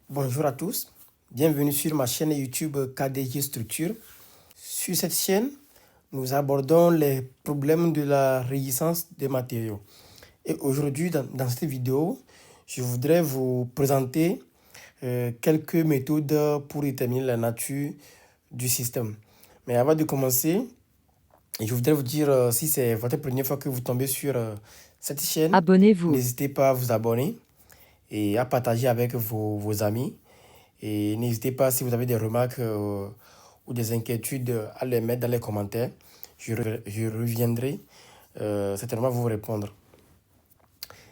Bonjour à tous, bienvenue sur ma chaîne YouTube KDG Structure. Sur cette chaîne, nous abordons les problèmes de la résistance des matériaux. Et aujourd'hui, dans cette vidéo, je voudrais vous présenter quelques méthodes pour déterminer la nature du système. Mais avant de commencer, je voudrais vous dire, si c'est votre première fois que vous tombez sur cette chaîne, Abonnez-vous. n'hésitez pas à vous abonner et à partager avec vos amis. Et n'hésitez pas, si vous avez des remarques ou des inquiétudes, à les mettre dans les commentaires. Je reviendrai certainement vous répondre.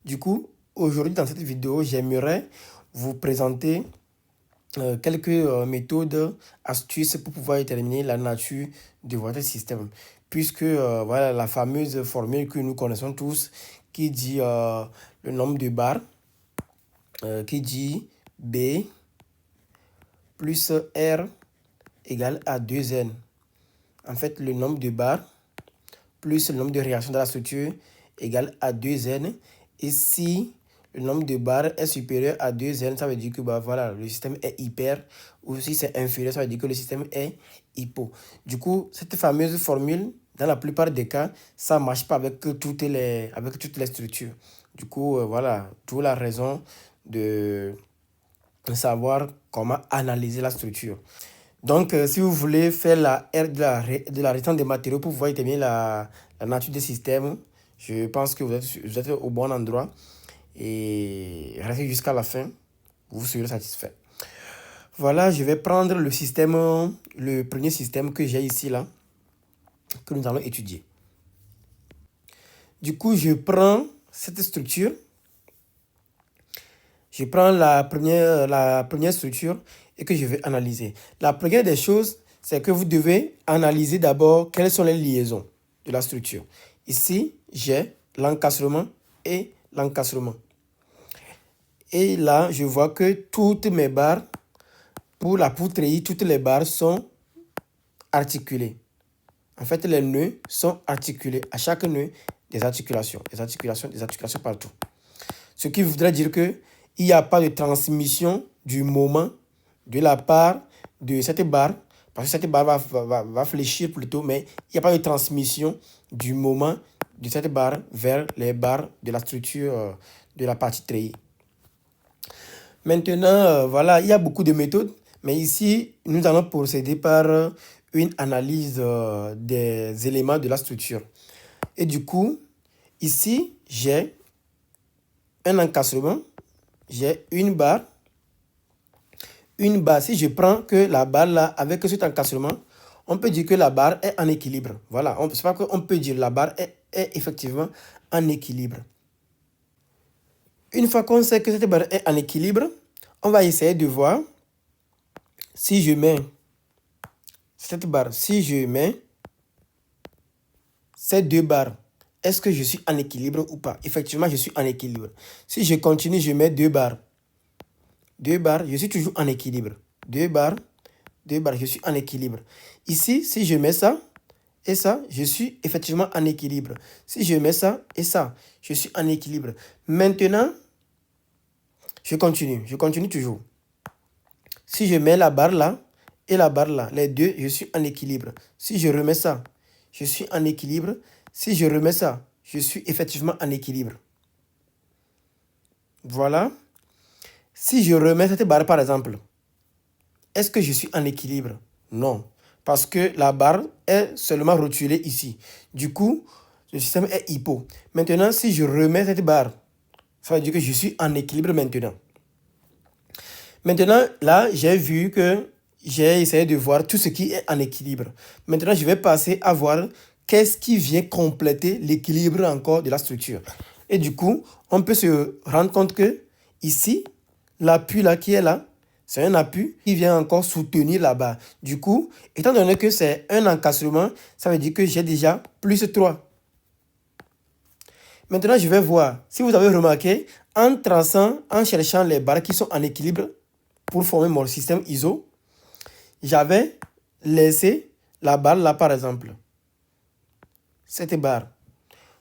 Du coup, aujourd'hui, dans cette vidéo, j'aimerais vous présenter quelques méthodes, astuces pour pouvoir déterminer la nature de votre système. Puisque voilà la fameuse formule que nous connaissons tous qui dit le nombre de barres, qui dit B plus R égale à 2N. En fait, le nombre de barres plus le nombre de réactions de la structure égale à 2N. Et si le nombre de barres est supérieur à 2N, ça veut dire que voilà, le système est hyper. Ou si c'est inférieur, ça veut dire que le système est hypo. Du coup, cette fameuse formule, dans la plupart des cas, ça ne marche pas avec toutes les structures. Du coup, voilà, d'où la raison de savoir comment analyser la structure. Donc, si vous voulez faire la R de la résistance des matériaux pour pouvoir déterminer la nature des systèmes, je pense que vous êtes au bon endroit et restez jusqu'à la fin, vous serez satisfait. Voilà, je vais prendre le premier système que j'ai ici, là, que nous allons étudier. Du coup, je prends cette structure. Je prends la première structure et que je vais analyser. La première des choses, c'est que vous devez analyser d'abord quelles sont les liaisons de la structure. Ici, j'ai l'encastrement et l'encastrement. Et là, je vois que toutes mes barres, pour la poudrerie, toutes les barres sont articulées. En fait, les nœuds sont articulés. À chaque nœud, des articulations partout. Ce qui voudrait dire que il n'y a pas de transmission du moment de la part de cette barre, parce que cette barre va fléchir plutôt, mais il n'y a pas de transmission du moment de cette barre vers les barres de la structure de la partie treillis. Maintenant, voilà, il y a beaucoup de méthodes, mais ici, nous allons procéder par une analyse des éléments de la structure. Et du coup, ici, j'ai un encastrement, j'ai une barre. Une barre, si je prends que la barre là, avec cet encastrement, on peut dire que la barre est en équilibre. Voilà, c'est pas qu'on peut dire la barre est effectivement en équilibre. Une fois qu'on sait que cette barre est en équilibre, on va essayer de voir si je mets cette barre, si je mets ces deux barres, est-ce que je suis en équilibre ou pas? Effectivement, je suis en équilibre. Si je continue, je mets deux barres, je suis toujours en équilibre. Deux barres, je suis en équilibre. Ici, si je mets ça et ça, je suis effectivement en équilibre. Si je mets ça et ça, je suis en équilibre. Maintenant, je continue toujours. Si je mets la barre là et la barre là, les deux, je suis en équilibre. Si je remets ça, je suis en équilibre. Si je remets ça, je suis effectivement en équilibre. Voilà. Si je remets cette barre par exemple, est-ce que je suis en équilibre? Non, parce que la barre est seulement rotulée ici. Du coup, le système est hypo. Maintenant, si je remets cette barre, ça veut dire que je suis en équilibre maintenant. Maintenant, là, j'ai vu que j'ai essayé de voir tout ce qui est en équilibre. Maintenant, je vais passer à voir qu'est-ce qui vient compléter l'équilibre encore de la structure. Et du coup, on peut se rendre compte que ici, l'appui là qui est là, c'est un appui qui vient encore soutenir la barre. Du coup, étant donné que c'est un encastrement, ça veut dire que j'ai déjà plus 3. Maintenant, je vais voir, si vous avez remarqué, en traçant, en cherchant les barres qui sont en équilibre pour former mon système ISO, j'avais laissé la barre là par exemple. Cette barre.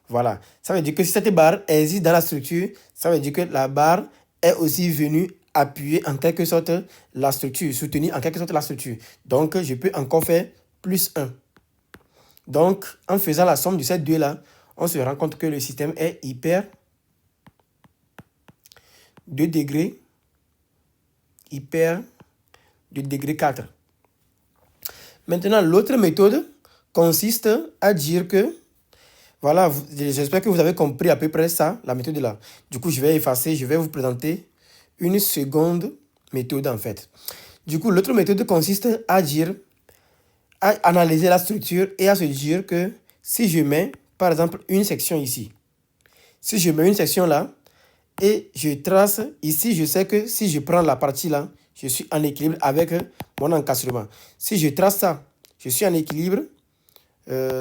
Voilà. Ça veut dire que si cette barre existe dans la structure, ça veut dire que la barre est aussi venue appuyer en quelque sorte la structure, soutenir en quelque sorte la structure. Donc, je peux encore faire plus 1. Donc, en faisant la somme de ces deux-là, on se rend compte que le système est hyper 2 degrés, hyper 2 degrés 4. Maintenant, l'autre méthode consiste à dire que, voilà, j'espère que vous avez compris à peu près ça, la méthode là. Du coup, je vais effacer, je vais vous présenter une seconde méthode en fait. Du coup, l'autre méthode consiste à dire, à analyser la structure et à se dire que si je mets, par exemple, une section ici, si je mets une section là et je trace ici, je sais que si je prends la partie là, je suis en équilibre avec mon encastrement. Si je trace ça, je suis en équilibre.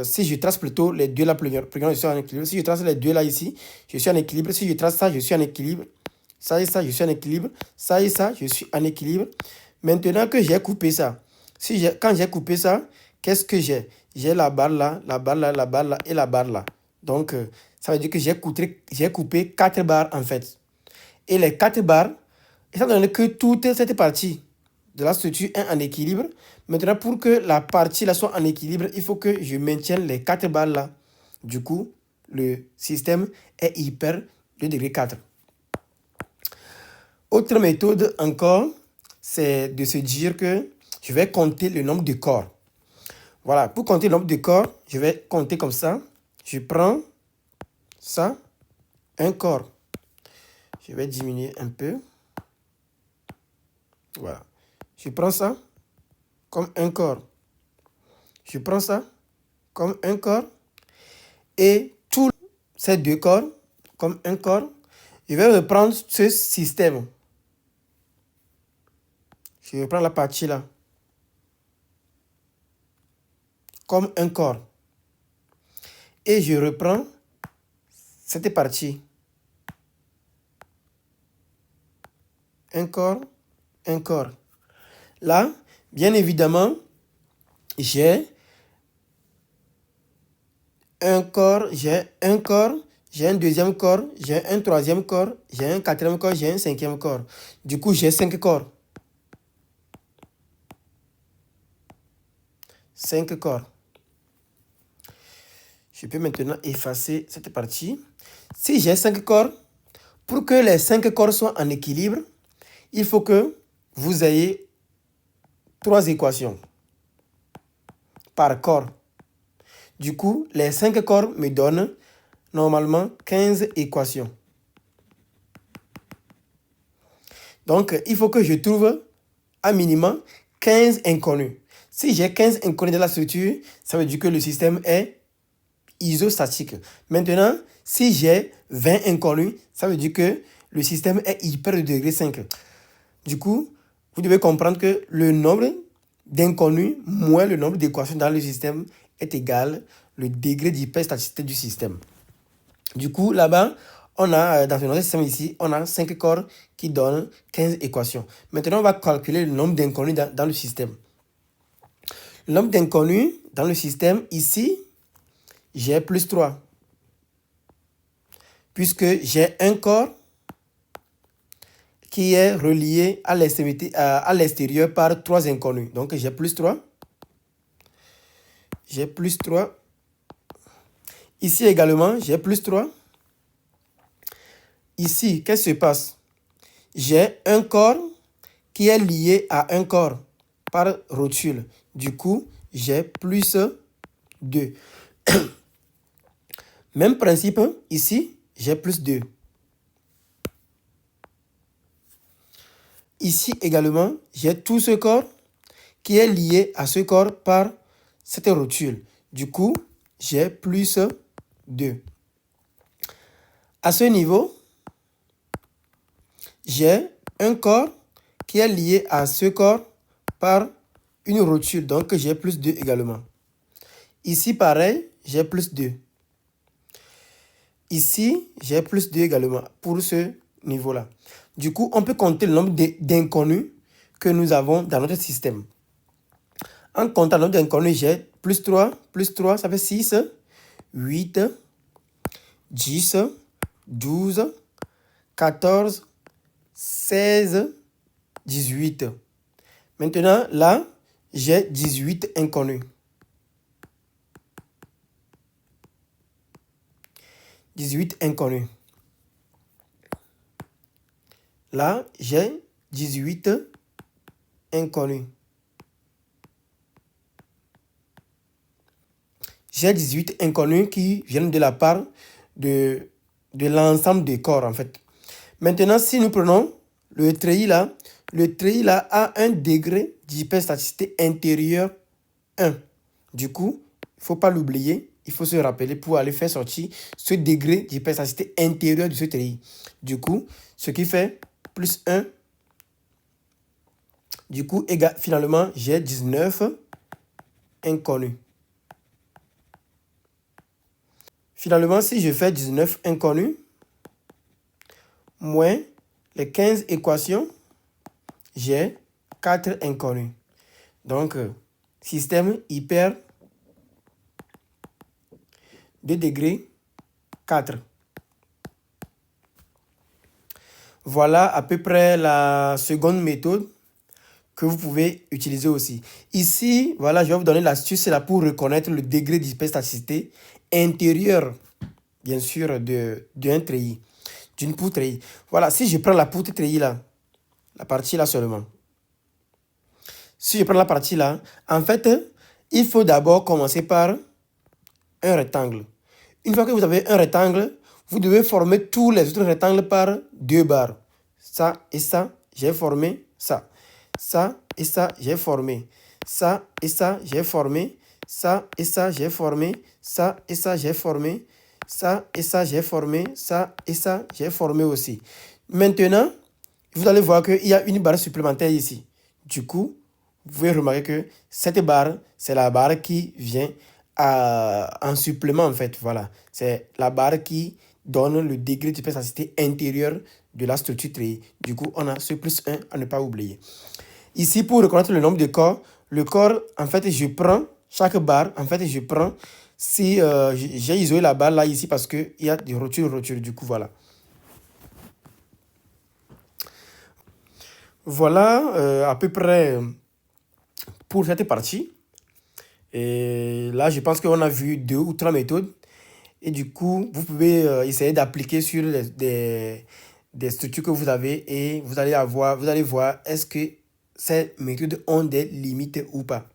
Si je trace plutôt les deux là, je suis en équilibre. Si je trace les deux là ici, je suis en équilibre. Si je trace ça, je suis en équilibre. Ça et ça, je suis en équilibre. Ça et ça, je suis en équilibre. Maintenant que j'ai coupé ça, quand j'ai coupé ça, qu'est-ce que j'ai? J'ai la barre là, la barre là, la barre là et la barre là. Donc, ça veut dire que j'ai coupé 4 barres en fait. Et les 4 barres, étant donné que toute cette partie de la structure est en équilibre, maintenant pour que la partie là soit en équilibre, il faut que je maintienne les 4 barres là. Du coup, le système est hyper 2 degrés 4. Autre méthode encore, c'est de se dire que je vais compter le nombre de corps. Voilà, pour compter le nombre de corps, je vais compter comme ça. Je prends ça, un corps. Je vais diminuer un peu. Voilà. Je prends ça comme un corps. Je prends ça comme un corps. Et tous ces deux corps comme un corps. Je vais reprendre ce système. Je reprends la partie là comme un corps. Et je reprends cette partie. Un corps, un corps. Là, bien évidemment, j'ai un corps, j'ai un corps, j'ai un deuxième corps, j'ai un troisième corps, j'ai un quatrième corps, j'ai un cinquième corps. Du coup, j'ai 5 corps. 5 corps. Je peux maintenant effacer cette partie. Si j'ai 5 corps, pour que les 5 corps soient en équilibre, il faut que vous ayez 3 équations par corps. Du coup, les 5 corps me donnent normalement 15 équations. Donc, il faut que je trouve à minimum 15 inconnus. Si j'ai 15 inconnus dans la structure, ça veut dire que le système est isostatique. Maintenant, si j'ai 20 inconnus, ça veut dire que le système est hyper de degré 5. Du coup, vous devez comprendre que le nombre d'inconnus moins le nombre d'équations dans le système est égal au degré d'hyperstaticité du système. Du coup, là-bas, on a, dans notre système ici, on a 5 corps qui donnent 15 équations. Maintenant, on va calculer le nombre d'inconnus dans le système. Le nombre d'inconnus dans le système, ici, j'ai plus 3. Puisque j'ai un corps qui est relié à l'extérieur par 3 inconnus. Donc, j'ai plus 3. J'ai plus 3. Ici également, j'ai plus 3. Ici, qu'est-ce qui se passe? J'ai un corps qui est lié à un corps par rotule. Du coup, j'ai plus 2. Même principe, ici, j'ai plus 2. Ici également, j'ai tout ce corps qui est lié à ce corps par cette rotule. Du coup, j'ai plus 2. À ce niveau, j'ai un corps qui est lié à ce corps par une rotule. Donc, j'ai plus 2 également. Ici, pareil, j'ai plus 2. Ici, j'ai plus 2 également pour ce niveau-là. Du coup, on peut compter le nombre d'inconnus que nous avons dans notre système. En comptant le nombre d'inconnus, j'ai plus 3, ça fait 6, 8, 10, 12, 14, 16, 18. Maintenant, là, j'ai 18 inconnus. 18 inconnus. Là, j'ai 18 inconnus. J'ai 18 inconnus qui viennent de la part de l'ensemble des corps, en fait. Maintenant, si nous prenons le treillis là a un degré d'hyperstaticité intérieur 1. Du coup, il ne faut pas l'oublier. Il faut se rappeler pour aller faire sortir ce degré d'hyperstaticité intérieur de ce treillis. Du coup, ce qui fait plus 1. Du coup, finalement, j'ai 19 inconnus. Finalement, si je fais 19 inconnus, moins les 15 équations, j'ai 4 inconnus. Donc, système hyper de degré 4. Voilà à peu près la seconde méthode que vous pouvez utiliser aussi. Ici, voilà, je vais vous donner l'astuce, c'est là pour reconnaître le degré d'hyperstaticité intérieur, bien sûr, d'un treillis, d'une poutre treillis. Voilà, si je prends la poutre treillis là, la partie là seulement. Si je prends la partie là, en fait, il faut d'abord commencer par un rectangle. Une fois que vous avez un rectangle, vous devez former tous les autres rectangles par 2 barres. Ça et ça, j'ai formé ça. Ça et ça, j'ai formé. Ça et ça, j'ai formé. Ça et ça, j'ai formé. Ça et ça, j'ai formé. Ça et ça, j'ai formé. Ça et ça, j'ai formé aussi. Maintenant, vous allez voir qu'il y a une barre supplémentaire ici. Du coup, vous pouvez remarquer que cette barre, c'est la barre qui vient en supplément en fait. Voilà, c'est la barre qui donne le degré d'hyperstaticité intérieure de la structure treillis. Du coup, on a ce plus 1 à ne pas oublier. Ici, pour reconnaître le nombre de corps, le corps, en fait, je prends chaque barre. En fait, je prends, si j'ai isolé la barre là ici parce qu'il y a des rotures. Du coup, voilà. Voilà à peu près pour cette partie. Et là, je pense qu'on a vu 2 ou 3 méthodes. Et du coup, vous pouvez essayer d'appliquer sur des structures que vous avez et vous allez voir est-ce que ces méthodes ont des limites ou pas.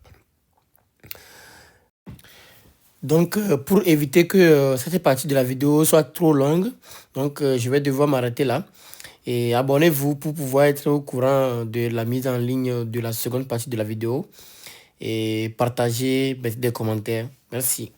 Donc, pour éviter que cette partie de la vidéo soit trop longue, donc je vais devoir m'arrêter là. Et abonnez-vous pour pouvoir être au courant de la mise en ligne de la seconde partie de la vidéo. Et partagez, mettez des commentaires. Merci.